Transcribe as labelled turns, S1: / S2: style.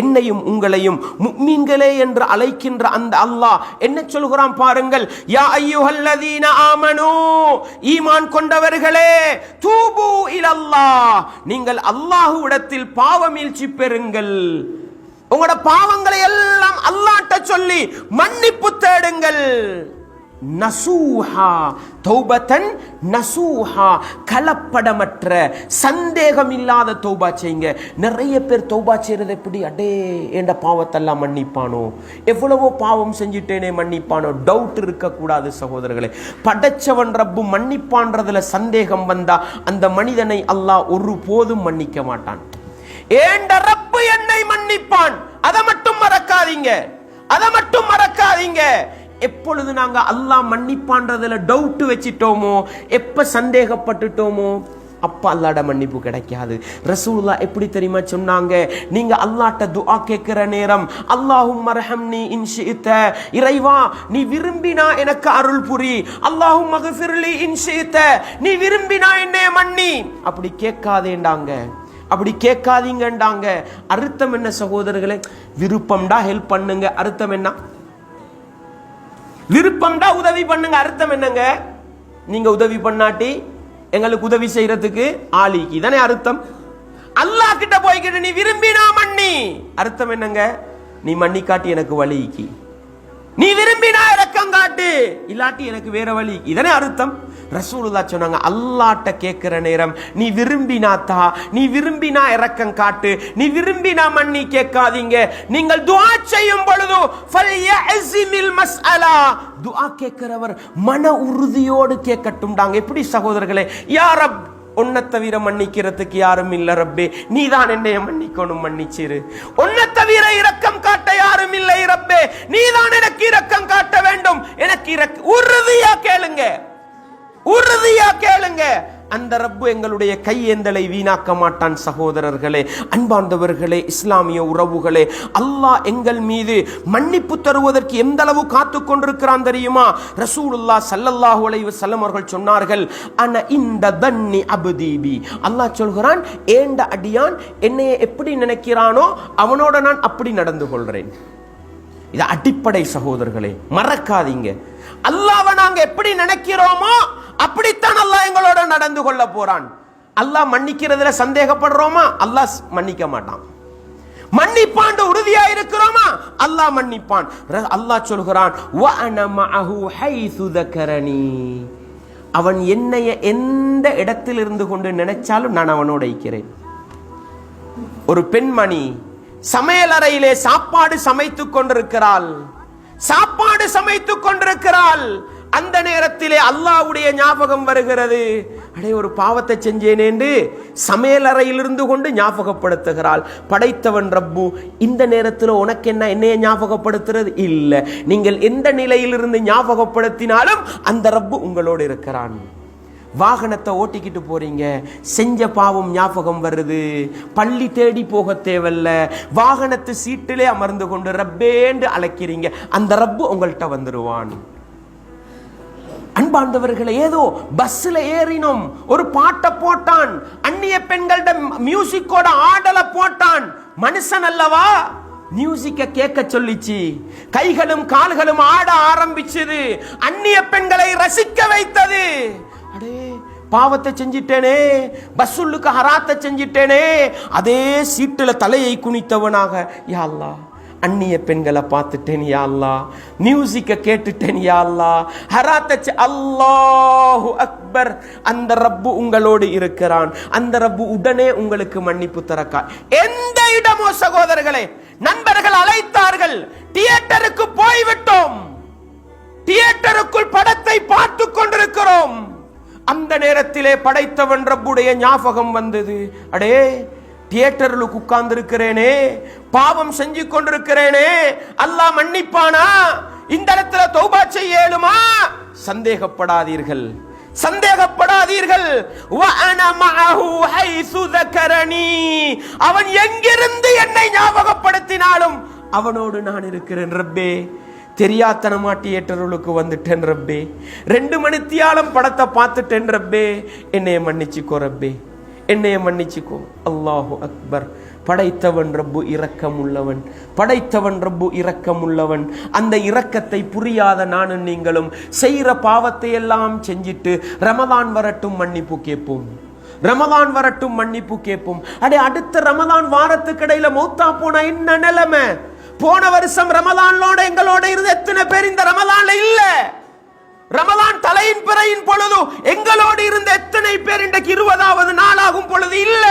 S1: என்னையும் உங்களையும் முஃமின்களே என்று அழைக்கின்ற அந்த அல்லாஹ் என்ன சொல்கிறான் பாருங்கள். யா அய்யுஹல்லதீன ஆமனூ, ஈமான் கொண்டவர்களே, தூபு இலல்லாஹ், நீங்கள் அல்லாஹ்விடத்தில் பாவமீழ்ச்சி பெறுங்கள். உங்களோட பாவங்களை எல்லாம் அல்லாஹ்ட்ட சொல்லி மன்னிப்பு தேடுங்கள். நசூஹா, தௌபத்தன் நசூஹா, கலப்படமற்ற சந்தேகம் இல்லாத தௌபா செய்யுங்க. நிறைய பேர் தௌபா செய்யறது எப்படி, அடே என்ற பாவத்தெல்லாம் மன்னிப்பானோ, எவ்வளவோ பாவம் செஞ்சுட்டேனே மன்னிப்பானோ, டவுட் இருக்கக்கூடாது சகோதரர்களே. படைச்சவன் ரப்பு மன்னிப்பான்றதுல சந்தேகம் வந்தா அந்த மனிதனை அல்லாஹ் ஒரு போதும் மன்னிக்க மாட்டான். ஏண்ட ரப்பு என்னை மன்னிப்பான், அதை மட்டும் மறக்காதீங்க, அதை மட்டும் மறக்காதீங்க. எப்பொழுது நாங்க அல்லாஹ் மன்னிப்பான்றதுல டவுட் வச்சிட்டோமோ, எப்ப சந்தேகப்பட்டுட்டோமோ, அப்ப அல்லாஹ்ட மன்னிப்பு கிடைக்காது. ரசூலுல்லாஹ் எப்படி தெரியுமா சொன்னாங்க, நீங்க அல்லாஹ்ட்ட துஆ கேட்கிற நேரம், அல்லாஹும்ம ரஹம்னி இன் ஷிஅத, இறைவா நீ விரும்பினா எனக்கு அருள் புரி, அல்லாஹும்ம கஃபிர்லி இன் ஷிஅத, நீ விரும்பினா என்னை மன்னி, அப்படி கேட்காதேண்டாங்க, அப்படி கேட்காதீங்கண்டாங்க. அர்த்தம் என்ன சகோதரர்களே? விருப்பம்டா ஹெல்ப் பண்ணுங்க, அர்த்தம் என்ன? விருப்பம்டா உதவி பண்ணுங்க, அர்த்தம் என்னங்க? நீங்க உதவி பண்ணாட்டி எங்களுக்கு உதவி செய்யறதுக்கு ஆளிக்கு தானே அர்த்தம். அல்லாஹ் கிட்ட போய்கிட்டு நீ விரும்பினா மன்னி, அர்த்தம் என்னங்க? நீ மன்னி காட்டி எனக்கு வழிக்கு, நீ விரும்பினா இரக்கம் காட்டு, இல்லாட்டி எனக்கு வேற வழி, இதனே அர்த்தம். ரசூலுல்லாஹ் சொன்னாங்க, அல்லாஹ்ட்ட கேட்கிற நேரம் நீ விரும்பினா தா, நீ விரும்பினா இரக்கம் காட்டு, நீ விரும்பினா மன்னி கேட்காதீங்க. நீங்கள் துஆ செய்யும் பொழுது ஃபல்யஸிமில் மஸ்அலா, துஆ கேட்கிறவர் மன உறுதியோடு கேட்கட்டும்டாங்க. எப்படி சகோதரர்களே? யா ரப், உன்னை தவிர மன்னிக்கிறதுக்கு யாரும் இல்ல ரப்பே, நீதான் என்னைய மன்னிக்கணும், மன்னிச்சிரு. உன்னை தவிர இரக்கம் காட்ட யாரும் இல்லை ரப்பே, நீதான் எனக்கு இரக்கம் காட்ட வேண்டும், எனக்கு உறுதியா கேளுங்க, உறுதியா கேளுங்க. அந்த ரப்பு எங்களுடைய கையேந்தலை வீணாக்க மாட்டான். சகோதரர்களே, அன்பார்ந்தவர்களே, இஸ்லாமிய உறவுகளே, அல்லாஹ் எங்கள் மீது மன்னிப்பு தருவதற்கு எந்த அளவு காத்து கொண்டிருக்கிறான் தெரியுமா? ரசூலுல்லாஹ் ஸல்லல்லாஹு அலைஹி வஸல்லம் அவர்கள் சொன்னார்கள், அன இந்த தன்னி அப்தி பி, அல்லாஹ் சொல்கிறான், ஏண்ட அடியான் என்னைய எப்படி நினைக்கிறானோ அவனோட நான் அப்படி நடந்து கொள்றேன். இது அடிப்படை சகோதரர்களே, மறக்காதீங்க. அல்லாஹ்வை நாங்க எப்படி நினைக்கிறோமோ அப்படித்தான் அல்லாஹ் எங்களோட நடந்து கொள்ள போறான். அல்லாஹ் மன்னிக்கிறதுல சந்தேகப்படுறோமா? அல்லாஹ் மன்னிக்க மாட்டான். மன்னிப்பான் உறுதியா இருக்கிறோமா? அல்லாஹ் மன்னிப்பான். அல்லாஹ் சொல்கிறான், வ அன மஅஹு ஹைது தக்கரனி, அவன் என்னைய எந்த இடத்தில் இருந்து கொண்டு நினைச்சாலும் நான் அவனோட இருக்கிறேன். ஒரு பெண்மணி சமையல் அறையிலே சாப்பாடு சமைத்துக் கொண்டிருக்கிறாள், சாப்பாடு சமைத்துக் கொண்டிருக்கிறாள். அந்த நேரத்திலே அல்லாஹ்வுடைய ஞாபகம் வருகிறது. அடே, ஒரு பாவத்தை செஞ்சேன் என்று சமையல் அறையில் இருந்து கொண்டு ஞாபகப்படுத்துகிறாள். படைத்தவன் ரப்பு இந்த நேரத்தில் உனக்கு என்ன, என்னைய ஞாபகப்படுத்துறது இல்ல. நீங்கள் எந்த நிலையிலிருந்து ஞாபகப்படுத்தினாலும் அந்த ரப்பு உங்களோடு இருக்கிறான். வாகனத்தை ஓட்டிக்கிட்டு போறீங்க, செஞ்ச பாவம் ஞாபகம் வருது, பள்ளி தேடி போக தேவையில்ல, வாகனத்து சீட்டிலே அமர்ந்து கொண்டு ரப்பேண்டு அழைக்கிறீங்க, அந்த ரப்பு உங்கள்கிட்ட வந்துருவான். அன்பார்ந்தவர்களே, ஏதோ பஸ்ல ஏறினோம், ஒரு பாட்டை போட்டான், அந்நிய பெண்களோட மியூசிக்கோட ஆடலை போட்டான். மனுஷன் அல்லவா, மியூசிக்க கேட்க சொல்லிச்சு, கைகளும் கால்களும் ஆட ஆரம்பிச்சது, அந்நிய பெண்களை ரசிக்க வைத்தது. அடே, பாவத்தை செஞ்சிட்டேனே, பஸ்ஸுல்லுக்கு ஹராத்தை செஞ்சிட்டேனே. அதே சீட்டுல தலையை குனித்தவனாக, யா அல்லாஹ் அந்நிய பெண்களை பார்த்துட்டேன், யா அல்லாஹ் மியூசிக்க கேட்டுட்டேன், யா அல்லாஹ் ஹராத்தை, அல்லாஹு அக்பர். அந்த ரப்பு உங்களோடு இருக்கிறான். அந்த ரப்பு உடனே உங்களுக்கு மன்னிப்பு தரக்கா. எந்த இடமோ சகோதரர்களே, நண்பர்கள் அழைத்தார்கள், தியேட்டருக்கு போய்விட்டோம், தியேட்டருக்குள் படத்தை பார்த்து கொண்டிருக்கிறோம். அந்த நேரத்திலே படைத்தவன் ரப்புடைய ஞாபகம் வந்தது. அடே, தியேட்டர்ல உட்கார்ந்து இருக்கிறேனே, பாவம் செஞ்சு கொண்டிருக்கிறேனே, அல்லாஹ் மன்னிப்பானா? இந்த இடத்துல தௌபா செய்யலுமா? சந்தேகப்படாதீர்கள், சந்தேகப்படாதீர்கள். அவன் எங்கிருந்து என்னை ஞாபகப்படுத்தினாலும் அவனோடு நான் இருக்கிறேன் ரப்பே. தெரியாத்தனமா தியேட்டர்களுக்கு வந்துட்டேன் ரப்பே, 2 மணித்தியாலம் படத்தை பார்த்துட்டேன் ரப்பே, என்னைய மன்னிச்சுக்கோ ரப்பே, என்னைய மன்னிச்சுக்கோ. அல்லாஹு அக்பர். படைத்தவன் ரப்பு இரக்கமுள்ளவன், படைத்தவன் ரப்பு இரக்கமுள்ளவன். அந்த இரக்கத்தை புரியாத நானும் நீங்களும் செய்கிற பாவத்தை எல்லாம் செஞ்சிட்டு ரமதான் வரட்டும் மன்னிப்பு கேட்போம், ரமதான் வரட்டும் மன்னிப்பு கேட்போம். அடே, அடுத்த ரமதான் வாரத்துக்கு இடையில மௌத்தா போனா என்ன நிலைமை? போன வருஷம் ரமதானோட எங்களோட இருந்து எத்தனை பேர் இந்த ரமதான்ல இல்ல? ரமதான் தலையின் பிறையின் பொழுது எங்களோடு இருந்த எத்தனை பேர் இன்றைக்கு 20வது நாளாகும் பொழுது இல்ல?